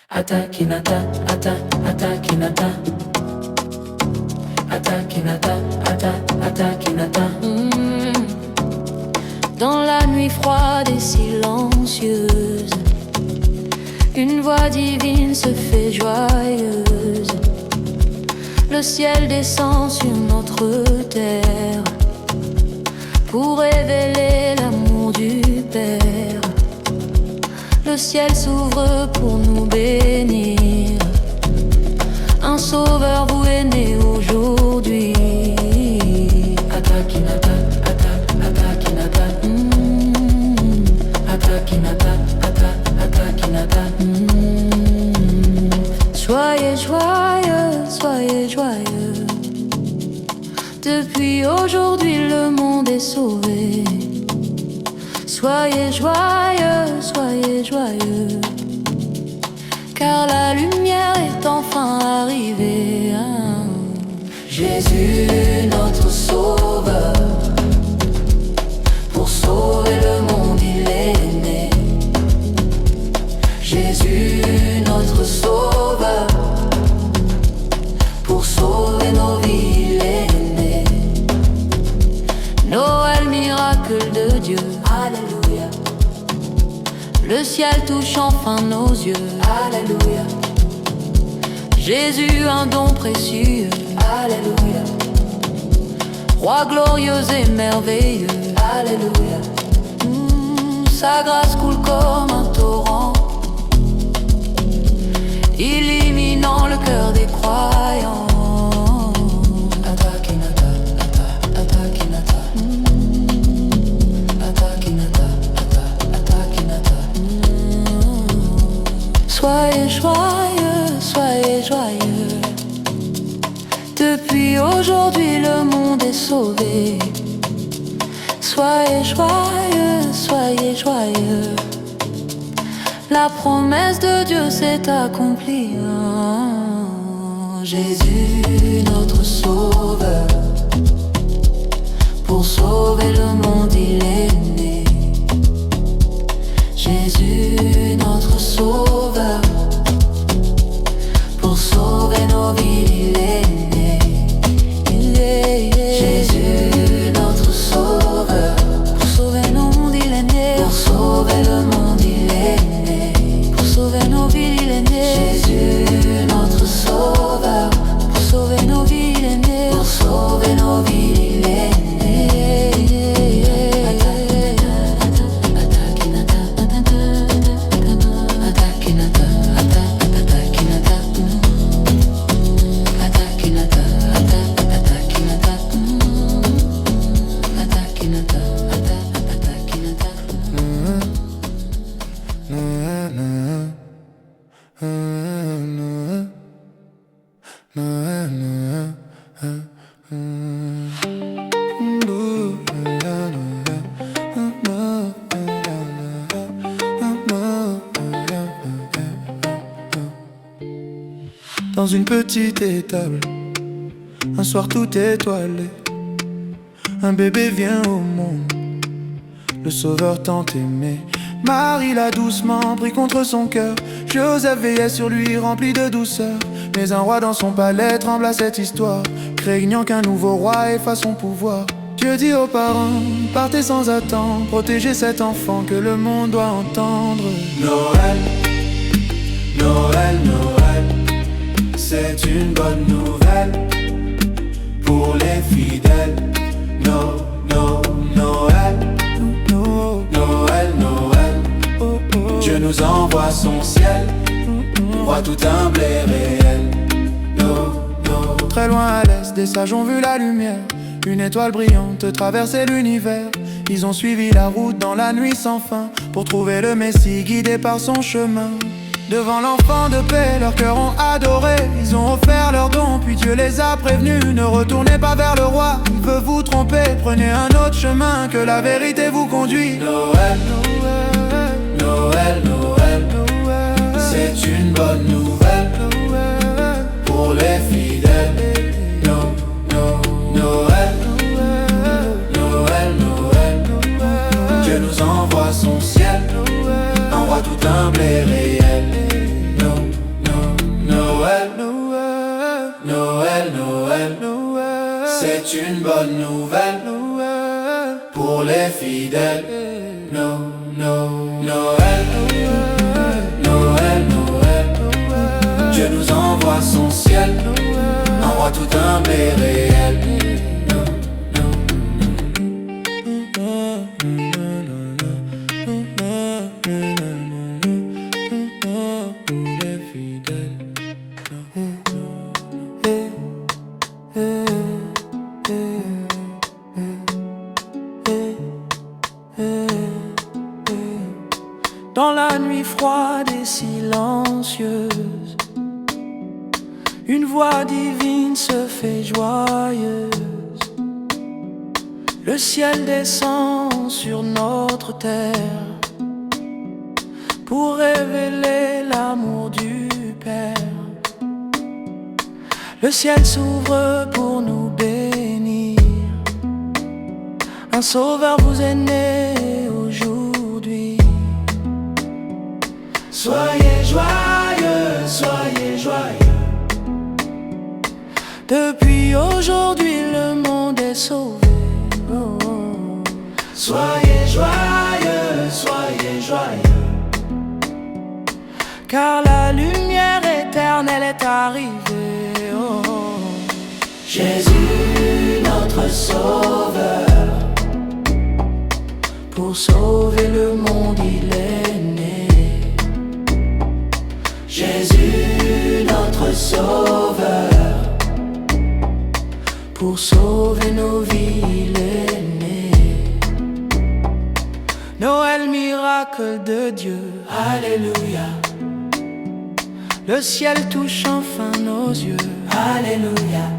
Atakinata, atakinata, atakinata, atakinata. Dans la nuit froide et silencieuse, une voix divine se fait joyeuse. Le ciel descend sur notre terre pour révéler l'amour du Père. Le ciel s'ouvre pour nous bénir. Un sauveur vous est né aujourd'hui. Atakinata, atakinata, atakinata, atakinata. Soyez joyeux, soyez joyeux. Depuis aujourd'hui le monde est sauvé. Soyez joyeux, soyez joyeux, car la lumière est enfin arrivée. Jésus, notre sauveur, pour sauver le monde il est né. Jésus, notre sauveur, pour sauver nos vies il est né. Noël, miracle de Dieu, Alléluia, le ciel touche enfin nos yeux. Alléluia, Jésus, un don précieux, Alléluia, roi glorieux et merveilleux. Alléluia. Sa grâce coule comme un torrent, illuminant le cœur des croyants. Atakinata, atakinata, atakinata, atakinata. Soyez joyeux, soyez joyeux. Depuis aujourd'hui le monde est sauvé. Soyez joyeux, soyez joyeux. La promesse de Dieu s'est accomplie. Jésus, notre sauveur, pour sauver le monde il est né. Jésus, notre sauveur, pour sauver nos vies il est né. Jésus, notre sauveur, pour sauver nos mondes il est né. pour sauver le monde il est né. Pour sauver nos vies il est né. Jésus, notre sauveur, Pour sauver nos vies il est né. pour sauver nos vies il est né. Atakinata, atakinata, atakinata. Atakinata, atakinata, atakinata, atakinata. Dans une petite étable, un soir tout étoilé, un bébé vient au monde, le sauveur tant aimé. Marie l'a doucement pris contre son cœur. Joseph veillait sur lui rempli de douceur. Mais un roi dans son palais tremble à cette histoire, craignant qu'un nouveau roi efface son pouvoir. Dieu dit aux parents, partez sans attendre, protégez cet enfant que le monde doit entendre. Noël, Noël, Noël, c'est une bonne nouvelle pour les fidèles. Noël, Noël, Noël, Dieu nous envoie son ciel, roi tout humble et réel. Très loin à l'est, des sages ont vu la lumière, une étoile brillante traverser l'univers. Ils ont suivi la route dans la nuit sans fin pour trouver le Messie guidé par son chemin. Devant l'enfant de paix, leurs cœurs ont adoré. Ils ont offert leurs dons, puis Dieu les a prévenus. Ne retournez pas vers le roi, il veut vous tromper. Prenez un autre chemin, que la vérité vous conduit. Noël, Noël, Noël, Noël, c'est une bonne nouvelle pour les fidèles. Noël, Noël, Noël, Dieu nous envoie son ciel, un roi tout humble et réel. c'est une bonne nouvelle pour les fidèles. Noël, Noël, Noël. Dieu nous envoie son ciel, un roi tout humble et réel. Dans la nuit froide et silencieuse, une voix divine se fait joyeuse. Le ciel descend sur notre terre pour révéler l'amour du Père. Le ciel s'ouvre pour nous bénir. Un sauveur vous est né aujourd'hui. Soyez joyeux, soyez joyeux. Depuis aujourd'hui le monde est sauvé. Oh, oh. Soyez joyeux, soyez joyeux. Car la lumière éternelle est arrivée. Oh, oh. Jésus, notre sauveur, pour sauver le monde il est né. Jésus, notre sauveur, pour sauver nos vies il est né. Noël, miracle de Dieu, alléluia. Le ciel touche enfin nos yeux, alléluia.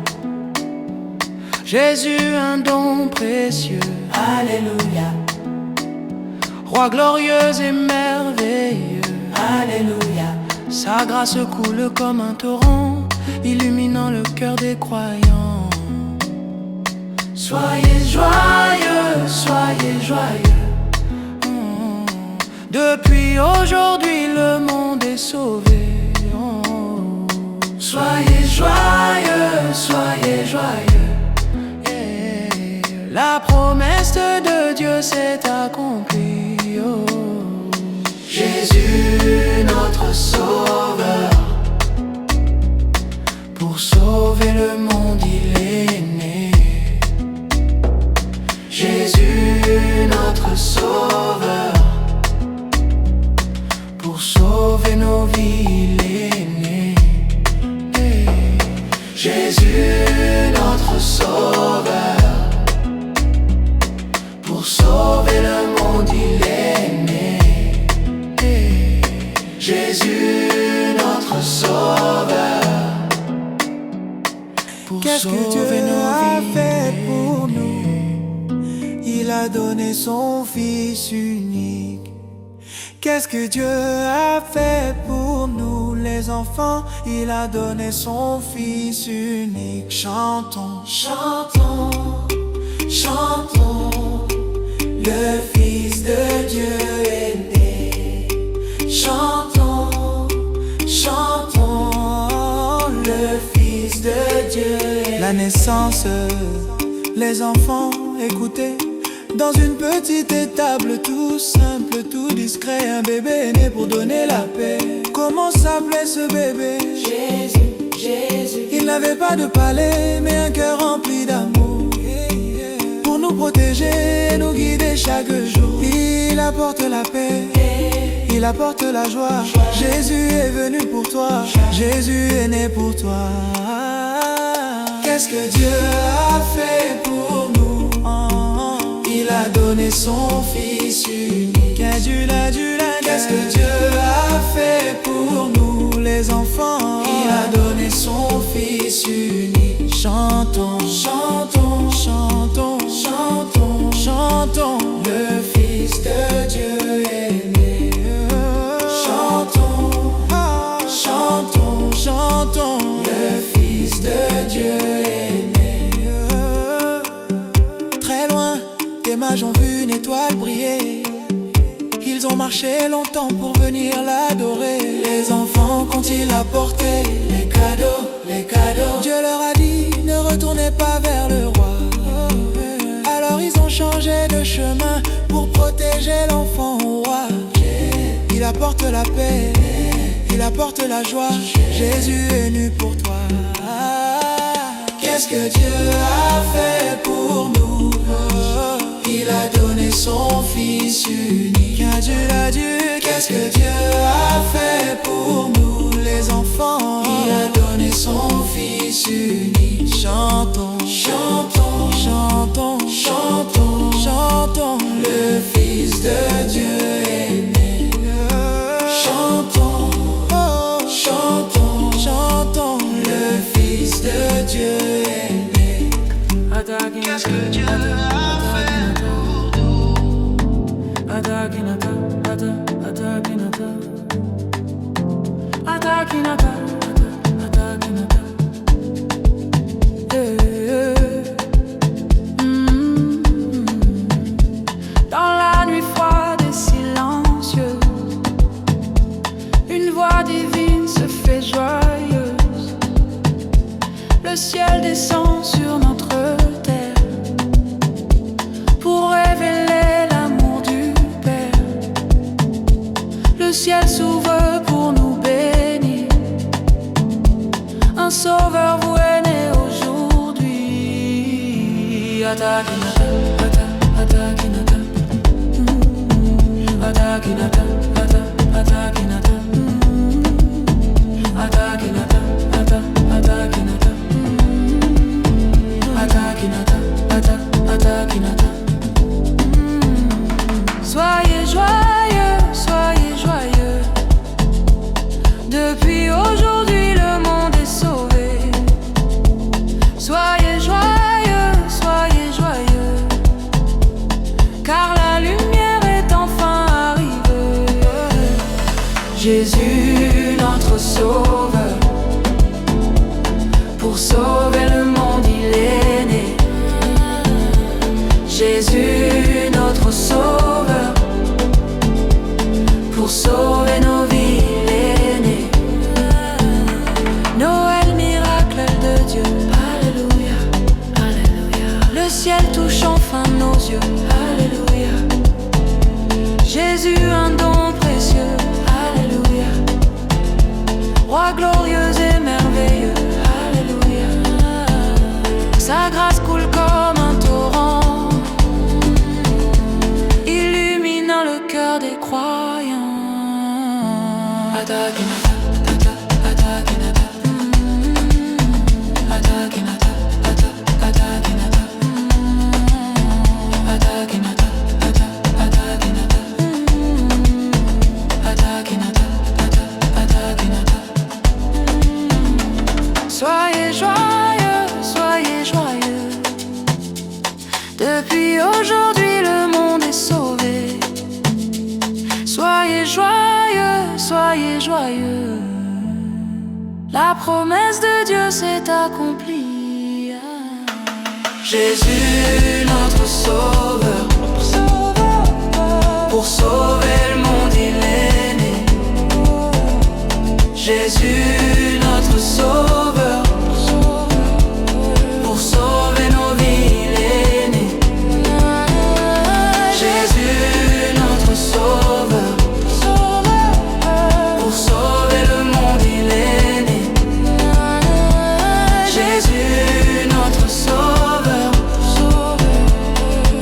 Jésus, un don précieux, alléluia. Roi glorieux et merveilleux, alléluia. Sa grâce coule comme un torrent, illuminant le cœur des croyants. Soyez joyeux, soyez joyeux. Depuis aujourd'hui le monde est sauvé. Soyez joyeux, soyez joyeux. La promesse de Dieu s'est accomplie. Oh. Jésus, notre sauveur, pour sauver le monde il est né. Jésus, notre sauveur, pour sauver nos vies il est né. Jésus, notre sauveur, pour sauver le monde il est né. Jésus, notre sauveur, pour Qu'est-ce que Dieu a fait pour nous? Il a donné son Fils unique. Qu'est-ce que Dieu a fait pour nous les enfants? Il a donné son Fils unique. Chantons, chantons, chantons. Le Fils de Dieu est né. Chantons, chantons. Le Fils de Dieu est né. La naissance, les enfants, écoutez. Dans une petite étable tout simple, tout discret, un bébé est né pour donner la paix. Comment s'appelait ce bébé? Jésus, Jésus. Il n'avait pas de palais, mais un cœur rempli d'amour. Pour nous protéger, nous guider chaque jour. Il apporte la paix, il apporte la joie. Jésus est venu pour toi, Jésus est né pour toi. Qu'est-ce que Dieu a fait pour nous? Il a donné son Fils unique. Qu'est-ce que Dieu a fait pour nous les enfants? Il a donné son Fils unique. Chantons, chantons, chantons, chantons, chantons. Le Fils de Dieu est né. Chantons, chantons, chantons. Le Fils de Dieu est né. Très loin, des mages ont vu une étoile briller. Ils ont marché longtemps pour venir l'adorer. Les enfants qu'ont-ils apporté? Les cadeaux, les cadeaux. Dieu leur a dit, ne retournez pas vers le roi. j'ai l'enfant au roi. Il apporte la paix, il apporte la joie. Jésus est nu pour toi. Qu'est-ce que Dieu a fait pour nous? Il a donné son Fils unique. Adieu, qu'est-ce que Dieu a fait pour nous les enfants? Il a donné son Fils unique. Chantons, chantons, chantons, chantons, chantons. Le Fils de Dieu est né. Chantons, oh, chantons, chantons. Le Fils de Dieu est né. Qu'est-ce que Dieu a fait pour nous? Atakinata, atakinata, atakinata, atakinata. Dans la nuit froide et silencieuse, une voix divine se fait joyeuse. Le ciel descend sur notre terre pour révéler l'amour du Père. Le ciel s'ouvre pour nous bénir. Un sauveur vous est né aujourd'hui. Atakinata, atakinata, atakinata, atakinata, atakinata, atakinata, atakinata, atakinata. Soyez joyeux, soyez joyeux. Depuis aujourd'hui le monde est sauvé. Soyez joyeux, soyez joyeux, car la lumière est enfin arrivée. Jésus, notre sauveur, pour sauver le monde il est né. Jésus, notre sauveur, pour sauver nos vies il est né. Noël, miracle de Dieu, alléluia, alléluia. Le ciel touche enfin nos yeux, alléluia. Jésus, un don précieux, alléluia. Roi glorieux et merveilleux, alléluia. Sa grâce coule comme un torrent, illuminant le cœur des croyants. Atakinata, atakinata, atakinata, atakinata, atakinata, atakinata, atakinata, atakinata. Soyez joyeux, soyez joyeux. Depuis aujourd'hui le monde est sauvé. Soyez joyeux, soyez joyeux. La promesse de Dieu s'est accomplie. Jésus, notre sauveur, pour sauver le monde il est né. Jésus, notre sauveur, pour sauver nos vies il est né. Jésus, notre sauveur, pour sauver le monde il est né. Jésus, notre sauveur,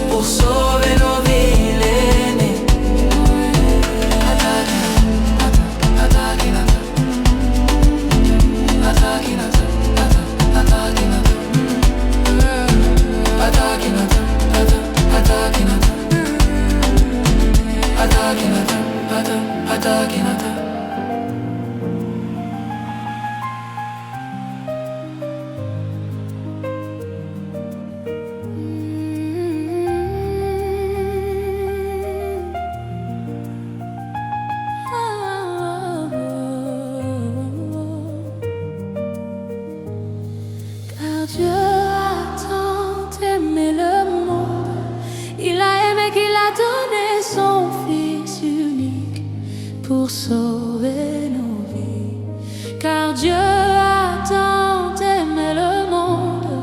pour sauver nos vies il est né. Atakinata, atakinata, atakinata, atakinata, atakinata, atakinata, atakinata. Car Dieu a tant aimé le monde, il a aimé qu'il a donné son Fils unique pour sauver nos vies. Car Dieu a tant aimé le monde,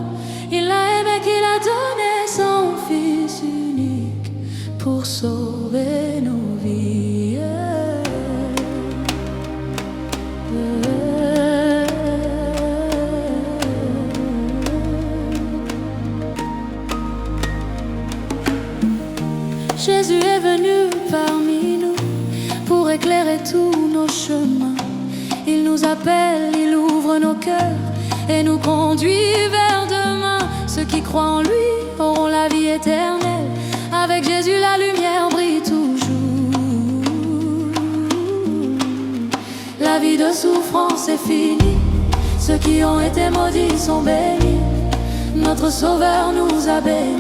il a aimé qu'il a donné son Fils unique pour sauver Jésus est venu parmi nous pour éclairer tous nos chemins. Il nous appelle, il ouvre nos cœurs et nous conduit vers demain. Ceux qui croient en lui auront la vie éternelle. Avec Jésus, la lumière brille toujours. La vie de souffrance est finie. Ceux qui ont été maudits sont bénis. Notre Sauveur nous a bénis.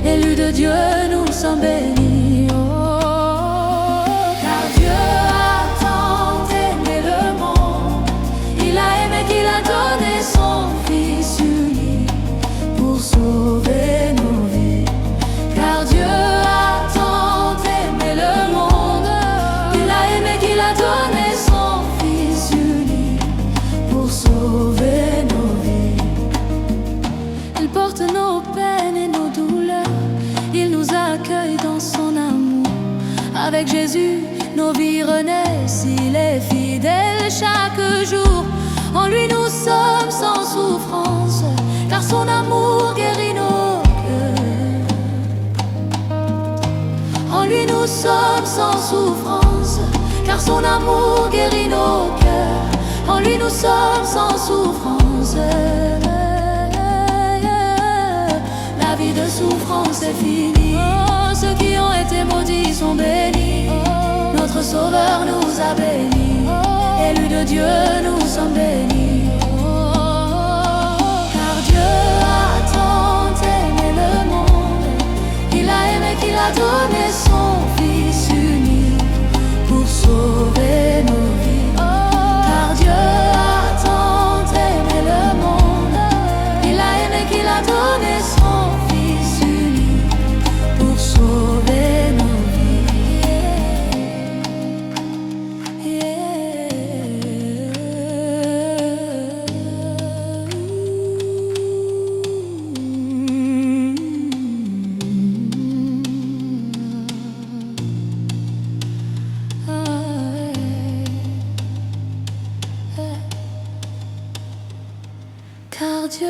Élus de Dieu, nous sommes bénis. Oh, car Dieu a tant aimé le monde. Il a aimé qu'il a donné son Fils unique pour sauver nos vies. Car Dieu a tant aimé le monde. Il a aimé qu'il a donné son Fils unique pour sauver nos vies. Il porte nos peines et nos douleurs. Il nous accueille dans son amour. Avec Jésus, nos vies renaissent. Il est fidèle chaque jour. En lui, nous sommes sans souffrance, car son amour guérit nos cœurs. En lui, nous sommes sans souffrance, car son amour guérit nos cœurs. En lui, nous sommes sans souffrance. La vie de souffrance est finie. Oh, ceux qui ont été maudits sont bénis. Oh, notre Sauveur nous a bénis. Oh, élus de Dieu, nous sommes bénis. Oh, car Dieu a tant aimé le monde. Il a aimé qu'il a donné son Fils unique pour sauver nos vies. Oh, car Dieu a tant aimé le monde. Il a aimé qu'il a donné son Fils unique pour sauver nos vies. Car Dieu